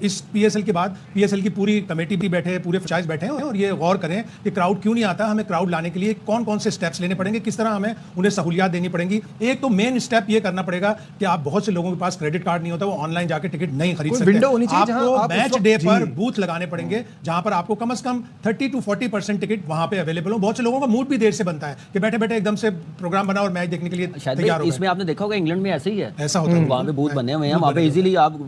इस पीएसएल के बाद पीएसएल की पूरी कमेटी भी बैठे हैं, पूरे फ्रेंचाइज बैठे हैं और ये गौर करें कि क्राउड क्यों नहीं आता, हमें क्राउड लाने के लिए कौन कौन से स्टेप्स लेने पड़ेंगे, किस तरह हमें उन्हें सहूलियात देनी पड़ेंगी। एक तो मेन स्टेप ये करना पड़ेगा कि आप बहुत से लोगों के पास क्रेडिट कार्ड नहीं होता, वो ऑनलाइन जाके टिकट नहीं खरीद सकते। आपको मैच डे पर बूथ लगाने पड़ेंगे जहां पर आपको कम से कम 30 to 40% टिकट वहां पे अवेलेबल हो। बहुत से लोगों का मूड भी देर से बनता है कि बैठे बैठे एकदम से प्रोग्राम बना और मैच देखने के लिए तैयार हो गए। इसमें आपने देखा होगा इंग्लैंड में ऐसे ही है, ऐसा होता है, वहां पे बूथ बने हुए हैं, वहां पे इजीली आप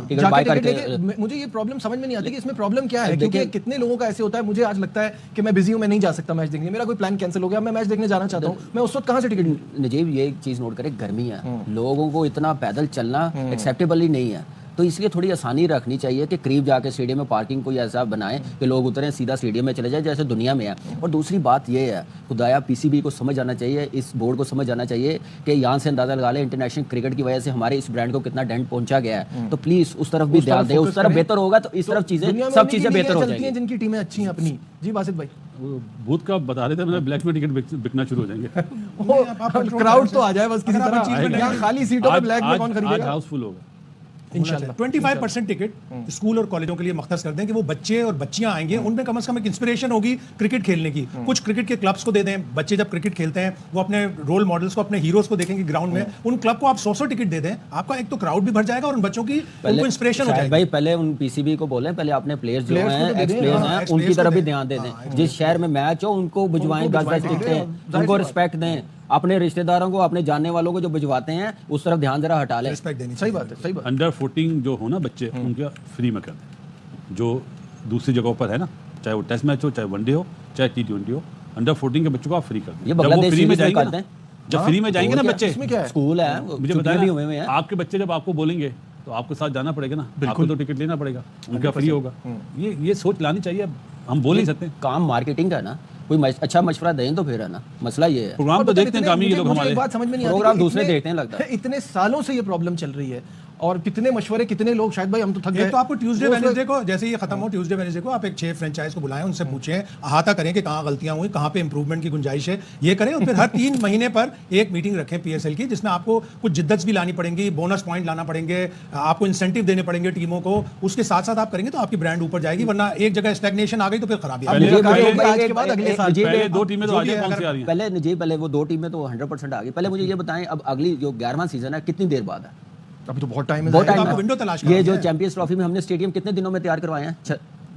टिकट बाय करके। मुझे ये प्रॉब्लम समझ में नहीं आती कि इसमें प्रॉब्लम क्या है, क्योंकि कितने लोगों का ऐसे होता है, मुझे आज लगता है कि मैं बिजी हूं, मैं नहीं जा सकता मैच देखने, मेरा कोई प्लान कैंसिल हो गया, मैं मैच देखने जाना चाहता हूं, मैं उस वक्त कहां से टिकट। नजीब ये एक चीज नोट करें, गर्मी है, लोगों को इतना पैदल चलना एक्सेप्टेबल ही नहीं है, तो इसलिए थोड़ी आसानी रखनी चाहिए कि करीब जाके स्टेडियम में पार्किंग कोई ऐसा बनाएं कि लोग उतरें सीधा स्टेडियम में चले जाए जैसे दुनिया में है। और दूसरी बात ये है, खुदाया पीसीबी को समझ आना चाहिए, इस बोर्ड को समझ आना चाहिए कि यहाँ से अंदाजा लगा लें इंटरनेशनल क्रिकेट की वजह से हमारे इस ब्रांड को कितना डेंट पहुंचा गया है, तो प्लीज उस तरफ भी ध्यान दें, उस तरफ बेहतर होगा तो इस तरफ चीजें सब चीजें बेहतर हो जाएंगी। जिनकी टीमें अच्छी हैं अपनी। जी बासित भाई, बूथ का बता रहे थे, मतलब ब्लैक में टिकट बिकना शुरू हो जाएंगे। क्राउड तो आ जाए बस किसी तरह, यहाँ खाली सीटों पे ब्लैक में कौन खरीदेगा। हाउसफुल होगा इंशाल्लाह। 25% टिकट स्कूल और कॉलेजों के लिए मख्तस कर दें कि वो बच्चे और बच्चियां आएंगे, उनमें कम से कम एक इंस्पिरेशन होगी क्रिकेट खेलने की। कुछ क्रिकेट के क्लब्स को दे दें, बच्चे जब क्रिकेट खेलते हैं वो अपने रोल मॉडल्स को, अपने हीरोज को देखेंगे ग्राउंड में, उन क्लब को आप 100 टिकट दे दें, आपका एक तो क्राउड भी भर जाएगा और उन बच्चों की उनको इंस्पिरेशन हो जाएगी। भाई पहले उन पीसीबी को बोलें, पहले अपने प्लेयर्स जो हैं, एक्स प्लेयर्स हैं, उनकी तरफ भी ध्यान दे दें, जिस शहर में मैच हो उनको भिजवाएं, 10-10 टिकटें, उनको रिस्पेक्ट दें, अपने रिश्तेदारों को, अपने जानने वालों को जो भिजवाते हैं उस तरफ ध्यान जरा हटा लें। रिस्पेक्ट देनी, सही बात है, सही बात। अंडर 14 जो हो ना बच्चे, उनका फ्री में कर दें, जो दूसरी जगहों पर है ना, चाहे वो टेस्ट मैच हो, चाहे वनडे हो, चाहे T20 हो, अंडर 14 के बच्चों को आप फ्री कर दें। ये बांग्लादेश फ्री में जाएंगे करते हैं, जब फ्री में जाएंगे ना बच्चे, स्कूल है, मुझे बताया आपके बच्चे जब आपको बोलेंगे तो आपके साथ जाना पड़ेगा ना, आपको तो टिकट लेना पड़ेगा, उनका फ्री होगा। ये सोच लानी चाहिए, हम बोल नहीं सकते। काम मार्केटिंग का है ना, कोई अच्छा मशवरा दें तो फिर है ना, मसला ये है। प्रोग्राम तो देखते हैं कामी ये लोग हमारे, बात समझ में नहीं आती, प्रोग्राम दूसरे देखते हैं लगता है। इतने सालों से ये प्रॉब्लम चल रही है और कितने मशवरे, कितने लोग, शायद भाई हम तो थक गए। तो आपको ट्यूसडे वेडनेसडे को, जैसे ये खत्म हो ट्यूसडे वेडनेसडे को आप एक 6 फ्रेंचाइज को बुलाएं, उनसे पूछें, अहाता करें कि कहाँ गलतियां हुई, कहाँ पे इंप्रूवमेंट की गुंजाइश है, ये करें। और फिर हर 3 महीने पर एक मीटिंग रखें पीएसएल की, जिसमें आपको कुछ जिद्दत भी लानी पड़ेंगी, बोनस पॉइंट लाना पड़ेंगे, आपको इंसेंटिव देने पड़ेंगे टीमों को, उसके साथ साथ आप करेंगे तो आपकी ब्रांड ऊपर जाएगी, वरना एक जगह स्टैग्नेशन आ गई तो फिर खराबी। पहले 2 टीमें तो आगे कौन सी आ रही हैं? पहले नजीब, पहले वो 2 टीमें तो 100% आ गई। पहले मुझे ये बताएं, अब अगली जो 11वां सीजन है कितनी देर बाद है? अभी तो बहुत टाइम है, बहुत टाइम है। विंडो तलाश ये जो चैंपियंस ट्रॉफी में हमने स्टेडियम कितने दिनों में तैयार करवाए हैं?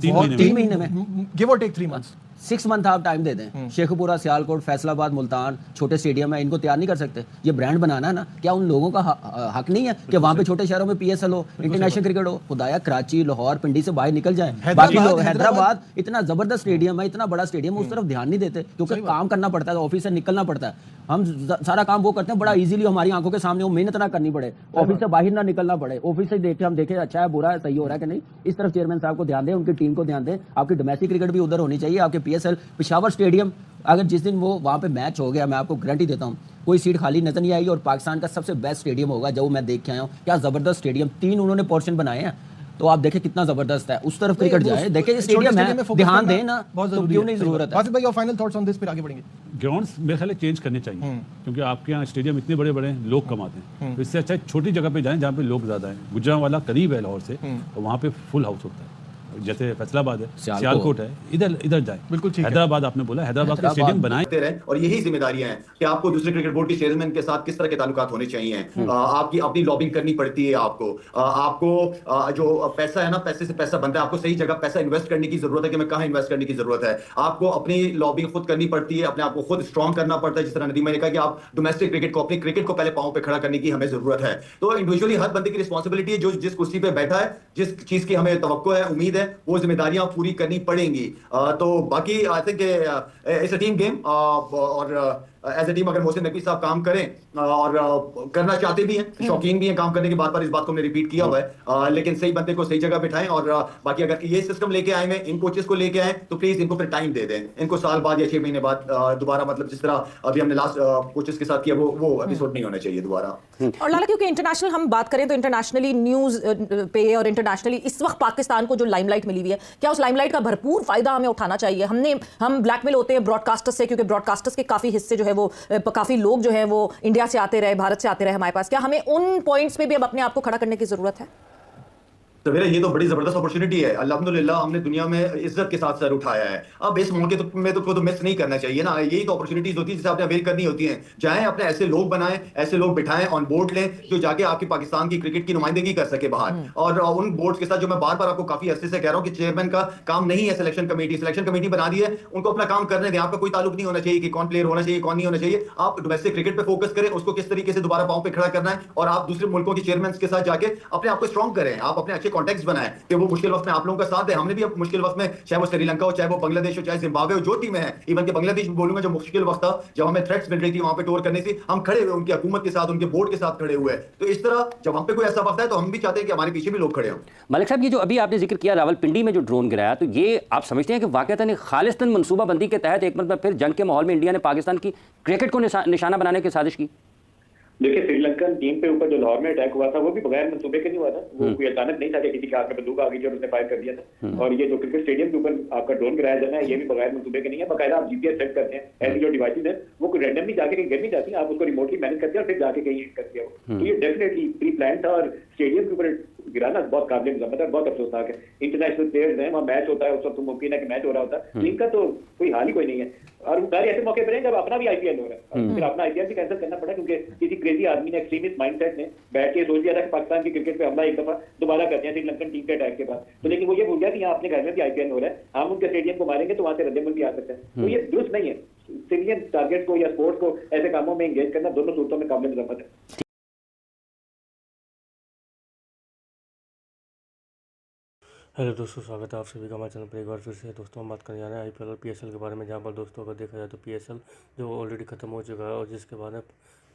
3 महीने में, गिव और टेक 3 मंथ्स, 6 मंथ आप टाइम दे दें। शेखपुरा, सियालकोट, फैसलाबाद, मुल्तान छोटे स्टेडियम है, इनको तैयार नहीं कर सकते? ये ब्रांड बनाना है ना, क्या उन लोगों का हक नहीं है कि वहां पे छोटे शहरों में पीएसएल हो, इंटरनेशनल क्रिकेट हो? खुदाया कराची, लाहौर, पिंडी से बाहर निकल जाए। बाकी लोग हैदराबाद इतना जबरदस्त स्टेडियम है, इतना बड़ा स्टेडियम, उस तरफ ध्यान नहीं देते क्योंकि काम करना पड़ता है, ऑफिस से निकलना पड़ता है। हम सारा काम वो करते हैं बड़ा इजीली, हमारी आंखों के सामने, वो मेहनत ना करनी पड़े, ऑफिस से बाहर ना निकलना पड़े, ऑफिस से देखे हम देखें अच्छा है, बुरा है, सही हो रहा है कि नहीं। इस तरफ चेयरमैन साहब को ध्यान दें, उनकी टीम को ध्यान दें। आपकी डोमेस्टिक क्रिकेट भी उधर होनी चाहिए, आपके पीएसएल पेशावर स्टेडियम, अगर जिस दिन वो वहाँ पे मैच हो गया, मैं आपको गारंटी देता हूँ कोई सीट खाली नजर नहीं आएगी और पाकिस्तान का सबसे बेस्ट स्टेडियम होगा जो मैं देख के आया हूँ। क्या जबरदस्त स्टेडियम, 3 उन्होंने पोर्शन बनाए हैं, तो आप देखें कितना जबरदस्त है। उस तरफ क्रिकेट जाए, देखिए स्टेडियम है, ध्यान दें ना, तो क्यों नहीं जरूरत है। बासित भाई, और फाइनल थॉट्स ऑन दिस, फिर आगे बढ़ेंगे। ग्राउंड्स मेरे ख्याल चेंज करने चाहिए, क्योंकि आपके यहाँ स्टेडियम इतने बड़े बड़े हैं, लोग कम आते हैं, तो इससे अच्छा छोटी जगह पे जाएं जहाँ पे लोग ज्यादा हैं। गुजरांवाला करीब है लाहौर से, तो वहाँ पे फुल हाउस होता है, जैसे फैसलाबाद है, सियालकोट है, इधर जाए। बिल्कुल ठीक है। हैदराबाद आपने बोला, हैदराबाद का स्टेडियम बनाए। और यही जिम्मेदारियां हैं कि आपको दूसरे क्रिकेट बोर्ड के चेयरमैन के साथ किस तरह के ताल्लुकात होने चाहिए। आपकी अपनी लॉबिंग करनी पड़ती है, आपको जो पैसा है ना, पैसे से पैसा बनता है, आपको सही जगह पैसा इन्वेस्ट करने की जरूरत है कि मैं कहाँ इन्वेस्ट करने की जरूरत है। आपको अपनी लॉबिंग खुद करनी पड़ती है, अपने आप को खुद स्ट्रॉन्ग करना पड़ता है। जिस तरह नदीम ने कहा कि आप डोमेस्टिक क्रिकेट को, अपनी क्रिकेट को पहले पांव पे खड़ा करने की हमें जरूरत है। तो इंडिविजुअली हर बंदे की रिस्पॉन्सिबिलिटी है, जो जिस कुर्सी पे बैठा है, जिस चीज की हमें तवक्को है, उम्मीद है, वो जिम्मेदारियां पूरी करनी पड़ेंगी। तो बाकी I think it's a team game, और एज ए टीम अगर मोहसिन नकवी साहब काम करें और करना चाहते भी हैं, शौकीन भी हैं काम करने के, बार बार इस बात को हमने रिपीट किया हुआ है, लेकिन सही बंदे को सही जगह बिठाएं। और बाकी अगर ये सिस्टम लेके आए हैं, इन कोचेस को लेके आए, तो प्लीज इनको फिर टाइम दे दें, इनको साल बाद या 6 महीने बाद दोबारा, मतलब जिस तरह अभी हमने लास्ट कोचेस के साथ किया, वो एपिसोड नहीं होना चाहिए दोबारा। और लाला, क्योंकि इंटरनेशनल हम बात करें तो इंटरनेशनली न्यूज पे और इंटरनेशनली इस वक्त पाकिस्तान को जो लाइमलाइट मिली हुई है, क्या उस लाइमलाइट का भरपूर फायदा हमें उठाना चाहिए? हम ब्लैकमेल होते हैं ब्रॉडकास्टर्स से, क्योंकि ब्रॉडकास्टर्स के काफी हिस्से जो है वो, काफी लोग जो है वो इंडिया से आते रहे, भारत से आते रहे हमारे पास। क्या हमें उन पॉइंट्स पे भी अब अपने आप को खड़ा करने की जरूरत है? तो मेरा ये तो बड़ी जबरदस्त अपॉर्चुनिटी है, अल्हम्दुलिल्लाह हमने दुनिया में इज्जत के साथ सर उठाया है। अब इस मौके में तो मिस नहीं करना चाहिए ना, यही तो अपॉर्चुनिटीज होती है जिसे आपने अवेल करनी होती हैं। चाहे अपने ऐसे लोग बनाएं, ऐसे लोग बिठाएं, ऑन बोर्ड लें जो जाके आपकी पाकिस्तान की क्रिकेट की नुमाइंदगी कर सके बाहर। और उन बोर्ड के साथ जो मैं बार बार आपको काफी अरसे से कह रहा हूँ कि चेयरमैन का काम नहीं है सिलेक्शन कमेटी बना दी है, उनको अपना काम करने दें। आपका कोई ताल्लुक नहीं होना चाहिए कि कौन प्लेयर होना चाहिए कौन नहीं होना चाहिए। आप डोमेस्टिक क्रिकेट पे फोकस करें, उसको किस तरीके से दोबारा पांव पे खड़ा करना है, और आप दूसरे मुल्कों के चेयरमैन के साथ जाके अपने आप को स्ट्रॉन्ग करें। आप अपने अच्छे कॉन्टेक्ट बनाएं कि वो मुश्किल वक्त में आप लोगों का साथ है। हमने भी अब मुश्किल वक्त में, चाहे वो श्रीलंका हो, चाहे वो बांग्लादेश हो, चाहे जिम्बाब्वे हो, जो टीमें हैं, इवन के बांग्लादेश बोलूंगा, जो मुश्किल वक्त था जब हमें थ्रेट्स मिल रही थी वहां पे टूर करने से, हम खड़े हुए उनकी हुकूमत के साथ, उनके बोर्ड के साथ खड़े हुए। तो इस तरह जब हम पे कोई ऐसा वक्त है तो हम भी चाहते हैं कि हमारे पीछे भी लोग खड़े हों। मलिक साहब, ये जो अभी आपने जिक्र किया रावलपिंडी में जो ड्रोन गिराया, तो ये आप समझते हैं कि वाकईतन खालिस्तन मनसूबाबंदी के तहत एक मतलब फिर जंग के माहौल में इंडिया ने पाकिस्तान की क्रिकेट को निशाना बनाने की साजिश की? देखिए, श्रीलंकन टीम पे ऊपर जो लाहौर में अटैक हुआ था वो भी बगैर मंसूबे के नहीं हुआ था। वो कोई अचानक नहीं था कि किसी के हाथ में बंदूक आ गई और उसने फायर कर दिया था। और ये जो क्रिकेट स्टेडियम के ऊपर आपका ड्रोन गिराया जाना है, ये भी बगैर मंसूबे के नहीं है। बाकायदा आप जीपीएस सेट करते हैं, ऐसी जो डिवाइसेज है वो कोई रैंडमली जाके कहीं गिर नहीं जाती, आप उसको रिमोटली मैनेज करते हैं और फिर जाके कहीं हिट करते हो। तो ये डेफिनेटली प्री प्लान था, और स्टेडियम के ऊपर गिराना बहुत काबिल मजम्मत है, बहुत अफसोसनाक है। इंटरनेशनल प्लेयर्स हैं, वहाँ मैच होता है, उस वक्त मुमकिन है कि मैच हो रहा होता है, इनका तो कोई हाल ही कोई नहीं है। और सारे ऐसे मौके पर हैं जब अपना भी आईपीएल हो रहा है, फिर अपना आईपीएल भी कैंसिल करना पड़ा क्योंकि किसी क्रेजी आदमी ने, एक्सट्रीमिस्ट माइंडसेट ने बैठ के सोच लिया था कि पाकिस्तान की क्रिकेट पे हमला एक दफा दोबारा करते हैं श्रीलंकन टीम के अटैक के बाद। तो लेकिन वो ये भूल गया कि यहाँ अपने घर में भी आईपीएल हो रहा है, हम उनके स्टेडियम को मारेंगे तो वहां से रद्देमल भी आ सकते हैं। तो ये दुरुस्त नहीं है। सिविलियन टारगेट को या स्पोर्ट्स को ऐसे कामों में एंगेज करना दोनों सूरतों में काबिल मजम्मत है। हेलो दोस्तों, स्वागत है आप सभी का हमारे चैनल पर एक बार फिर से। दोस्तों हम बात करने जा रहे हैं आईपीएल और पीएसएल के बारे में, जहां पर दोस्तों अगर देखा जाए तो पीएसएल जो ऑलरेडी ख़त्म हो चुका है और जिसके बाद में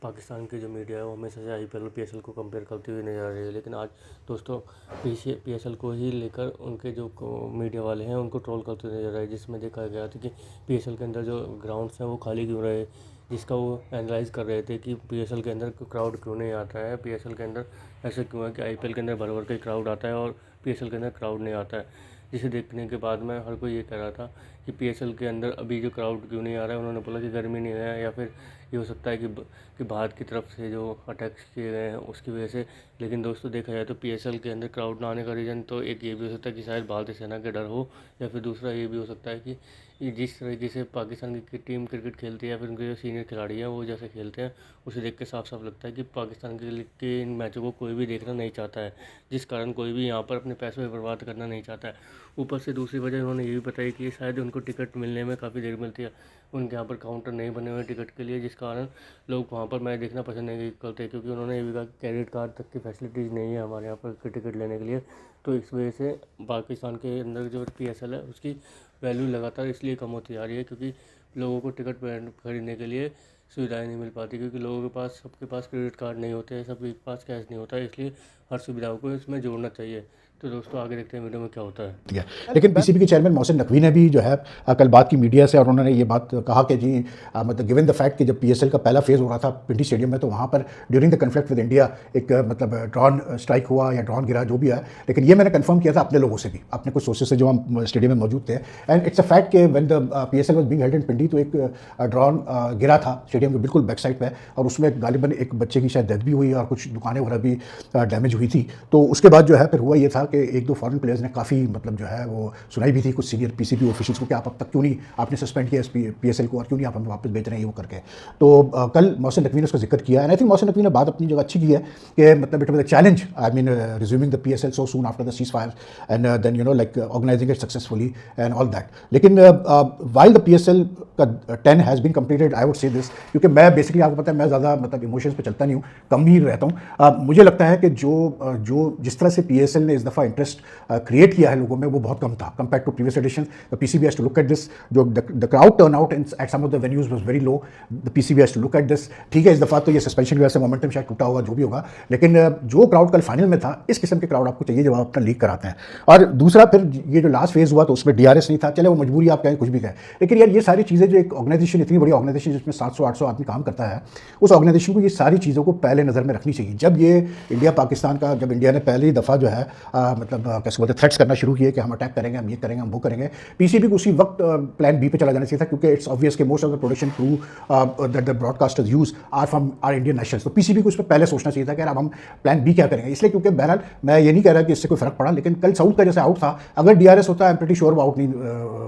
पाकिस्तान की जो मीडिया है वो हमेशा से आईपीएल और पीएसएल को कंपेयर करती हुई नजर आ रही है। लेकिन आज दोस्तों पीएसएल को ही लेकर उनके जो मीडिया वाले हैं उनको ट्रोल करते हुए नजर आ रहे हैं, जिसमें देखा गया था कि पीएसएल के अंदर जो ग्राउंड्स हैं वो खाली क्यों रहे, जिसका वो एनालाइज कर रहे थे कि पीएसएल के अंदर क्राउड क्यों नहीं आता है, पीएसएल के अंदर ऐसा क्यों है कि आईपीएल के अंदर भर भर के क्राउड आता है और पीएसएल के अंदर क्राउड नहीं आता है। जिसे देखने के बाद में हर कोई ये कह रहा था कि पीएसएल के अंदर अभी जो क्राउड क्यों नहीं आ रहा है। उन्होंने बोला कि गर्मी नहीं है, या फिर ये हो सकता है कि भारत की तरफ से जो अटैक्स किए गए हैं उसकी वजह से। लेकिन दोस्तों देखा जाए तो पीएसएल के अंदर क्राउड ना आने का रीज़न तो एक ये भी हो सकता है कि शायद भारतीय सेना का डर हो, या फिर दूसरा ये भी हो सकता है कि जिस तरीके से पाकिस्तान की टीम क्रिकेट खेलती है या फिर उनके जो सीनियर खिलाड़ी हैं वो जैसे खेलते हैं उसे देख के साफ साफ लगता है कि पाकिस्तान के इन मैचों को कोई भी देखना नहीं चाहता है, जिस कारण कोई भी यहाँ पर अपने पैसों में बर्बाद करना नहीं चाहता है। ऊपर से दूसरी वजह उन्होंने ये भी बताई कि शायद उनको टिकट मिलने में काफ़ी देर मिलती है, उनके यहाँ पर काउंटर नहीं बने हुए टिकट के लिए, जिस कारण लोग वहाँ पर मैच देखना पसंद नहीं करते, क्योंकि उन्होंने ये भी कहा कि क्रेडिट कार्ड तक की फैसिलिटीज़ नहीं है हमारे यहाँ पर टिकट लेने के लिए। तो इस वजह से पाकिस्तान के अंदर जो पीएसएल है उसकी वैल्यू लगातार इसलिए कम होती जा रही है क्योंकि लोगों को टिकट खरीदने के लिए सुविधाएं नहीं मिल पाती, क्योंकि लोगों के पास, सबके पास क्रेडिट कार्ड नहीं होते हैं, सबके पास कैश नहीं होता है, इसलिए हर सुविधाओं को इसमें जोड़ना चाहिए। तो दोस्तों आगे देखते हैं वीडियो में क्या होता है। लेकिन पीसीबी के चेयरमैन मोहसिन नकवी ने भी जो है कल बात की मीडिया से, और उन्होंने ये बात कहा कि जी मतलब गिवन द फैक्ट कि जब पीएसएल का पहला फेज़ हो रहा था पिंडी स्टेडियम में, तो वहाँ पर during the conflict with India एक मतलब ड्रोन स्ट्राइक हुआ या ड्रोन गिरा, जो भी है। लेकिन ये मैंने कंफर्म किया था अपने लोगों से भी, अपने कुछ सोर्सेज से जो हम स्टेडियम में मौजूद थे। एंड इट्स अ फैक्ट कि when the PSL was being held in Pindi, तो एक ड्रोन गिरा था स्टेडियम के बिल्कुल बैक साइड पर, और उसमें गालिबन एक बच्चे की शायद डेथ भी हुई और कुछ दुकानें वगैरह भी डैमेज हुई थी। तो उसके बाद जो है फिर हुआ ये था कि एक दो फॉरेन ने काफ़ी मतलब जो है वो सुनाई भी थी कुछ सीनियर पीसीबी ऑफिशियल्स को कि आप अब तक क्यों नहीं, आपने सस्पेंड किया पीएसएल को और क्यों नहीं आप हमें वापस भेज रहे हैं, ये वो करके। तो कल मोहसिन नकवी ने उसका जिक्र किया, and I think Mohsin Naqvi ने बात अपनी जगह अच्छी की है कि मतलब it was a challenge, I mean resuming the PSL so soon after the ceasefire and then you know like organising it successfully and all that. लेकिन वाइल द पीएसएल का 10 has been completed, I would say this, क्योंकि मैं basically आपको पता है मैं ज़्यादा मतलब इमोशंस पे चलता नहीं हूँ, कम ही रहता हूँ। मुझे लगता है कि जो जिस तरह से पीएसएल ने इस दफ़ा इंटरेस्ट क्रिएट किया है लोगों में वो बहुत कम था compare to previous edition. The PCB has to look at this, जो the crowd turn out at some of the venues was very low, the PCB has to look at this. ठीक है, इस दफ़ा तो ये सस्पेंशन की वजह से मोमेंटम शायद टूटा होगा, जो भी होगा, लेकिन जो क्राउड कल फाइनल में था, इस किस्म के क्राउड आपको चाहिए जब आप अपना लीग कराते हैं। और दूसरा फिर ये जो लास्ट फेज हुआ तो उसमें डीआरएस नहीं था, चले वो मजबूरी आप कहें कुछ भी कहें, लेकिन यार ये सारी चीज़ें जो एक ऑर्गेनाइजेशन, इतनी बड़ी ऑर्गेनाइजेशन जिसमें 700-800 आदमी काम करता है, उस ऑर्गेनाइजेशन को ये सारी चीज़ों को पहले नज़र में रखनी चाहिए। जब ये इंडिया पाकिस्तान का, जब इंडिया ने पहली दफ़ा जो है मतलब कैसे बोलते थ्रेट्स करना शुरू किए कि हम अटैक करेंगे, हम ये करेंगे, हम वो करेंगे। पीसीबी को उसी वक्त प्लान बी पे चला जाना चाहिए था, क्योंकि इट्स ऑब्वियस कि most of the production crew that the broadcasters use are from are Indian nationals. तो पीसीबी को उस पर पहले सोचना चाहिए था कि अब हम प्लान बी क्या करेंगे। इसलिए क्योंकि बहरहाल मैं ये नहीं कह रहा कि इससे कोई फर्क पड़ा, लेकिन कल साउथ का जैसे आउट था, अगर डीआरएस होता, आई एम प्रीटी श्योर वो आउट नहीं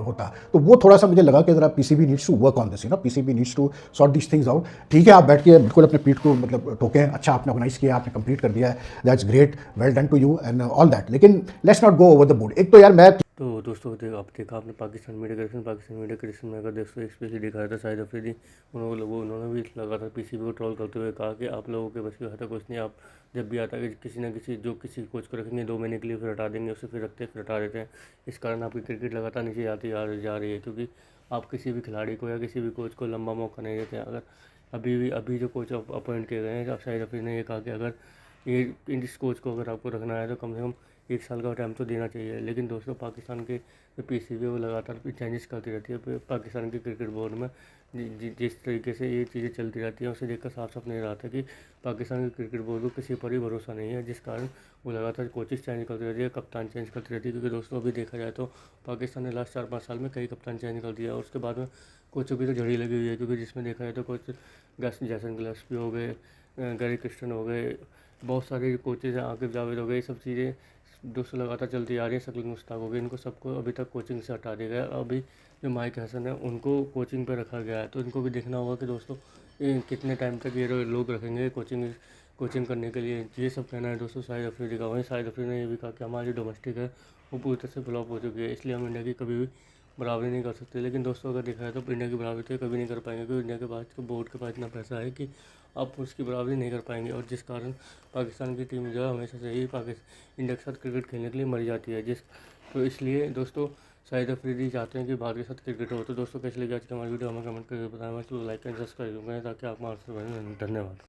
होता। तो वो थोड़ा सा मुझे लगा कि जरा PCB needs to work on this, PCB needs to sort this things out. ठीक है, आप बैठ के बिल्कुल अपने पीठ को मतलब ठोकें, अच्छा आपने ऑर्गेनाइज किया, आपने कंप्लीट कर दिया है, that's great, well done to you and all that, लेकिन let's not go over the board. एक तो यार मैं तो दोस्तों आप देखा आपने पाकिस्तान मीडिया करेक्शन में अगर दोस्तों एक्सपेशली दिखाया था शाहिद अफरीदी, उन्होंने भी लगातार पीसीबी को ट्रोल करते हुए कहा कि आप लोगों के बस की हद कुछ नहीं, आप जब भी आता है कि किसी न किसी किसी कोच को रखेंगे 2 महीने के लिए, फिर हटा देंगे उसे, फिर रखते फिर हटा देते हैं। इस कारण आपकी क्रिकेट लगातार नीचे जाती जा रही है, क्योंकि आप किसी भी खिलाड़ी को या किसी भी कोच को लंबा मौका नहीं देते। अगर अभी जो कोच अपॉइंट किए गए हैं, शाहिद अफरीदी ने ये कहा कि अगर इस कोच को अगर आपको रखना है तो कम से कम 1 साल का टाइम तो देना चाहिए। लेकिन दोस्तों पाकिस्तान के जो पीसीबी वो लगातार चेंजेस करती रहती है पाकिस्तान के क्रिकेट बोर्ड में। जिस तरीके से ये चीज़ें चलती रहती हैं उसे देखकर साफ साफ नहीं रहा था कि पाकिस्तान के क्रिकेट बोर्ड को किसी पर ही भरोसा नहीं है, जिस कारण वो लगातार कोचेस चेंज करती रहती है, कप्तान चेंज करती रहती है। क्योंकि दोस्तों अभी देखा जाए तो पाकिस्तान ने लास्ट 4-5 साल में कई कप्तान चेंज कर दिया, और उसके बाद में कोचों की तो झड़ी लगी हुई है। क्योंकि जिसमें देखा जाए तो कोच जैसन गिलस्पी हो गए, गैरी क्रिस्टन हो गए, बहुत सारे कोचेज हैं, आकिब जावेद हो गए, ये सब चीज़ें दोस्तों लगातार चलती आ रही है। शकील मुश्ताक हो गए, इनको सबको अभी तक कोचिंग से हटा दिया गया। अभी जो माइक हसन है उनको कोचिंग पे रखा गया है, तो इनको भी देखना होगा कि दोस्तों कितने टाइम तक ये लोग रखेंगे कोचिंग करने के लिए। ये सब कहना है दोस्तों शाहिद अफरीदी का। वहीं शाहिद अफरीदी ने ये भी कहा कि हमारी डोमेस्टिक है वो पूरी तरह से फ्लॉप हो चुकी है, इसलिए हम इंडिया की कभी भी बराबरी नहीं कर सकते। लेकिन दोस्तों अगर देखा जाए तो इंडिया की बराबरी तो कभी नहीं कर पाएंगे, क्योंकि इंडिया के पास बोर्ड के पास इतना पैसा है कि आप उसकी बराबरी नहीं कर पाएंगे, और जिस कारण पाकिस्तान की टीम जो है हमेशा से ही इंडिया के साथ क्रिकेट खेलने के लिए मरी जाती है। तो इसलिए दोस्तों शाहिद अफरीदी चाहते हैं कि भारत के साथ क्रिकेट हो। तो दोस्तों कैसे लगे आज की हमारी वीडियो हमें कमेंट करके बताएं, तो लाइक एंड सब्सक्राइब करें ताकि आप हमारे से बने। धन्यवाद।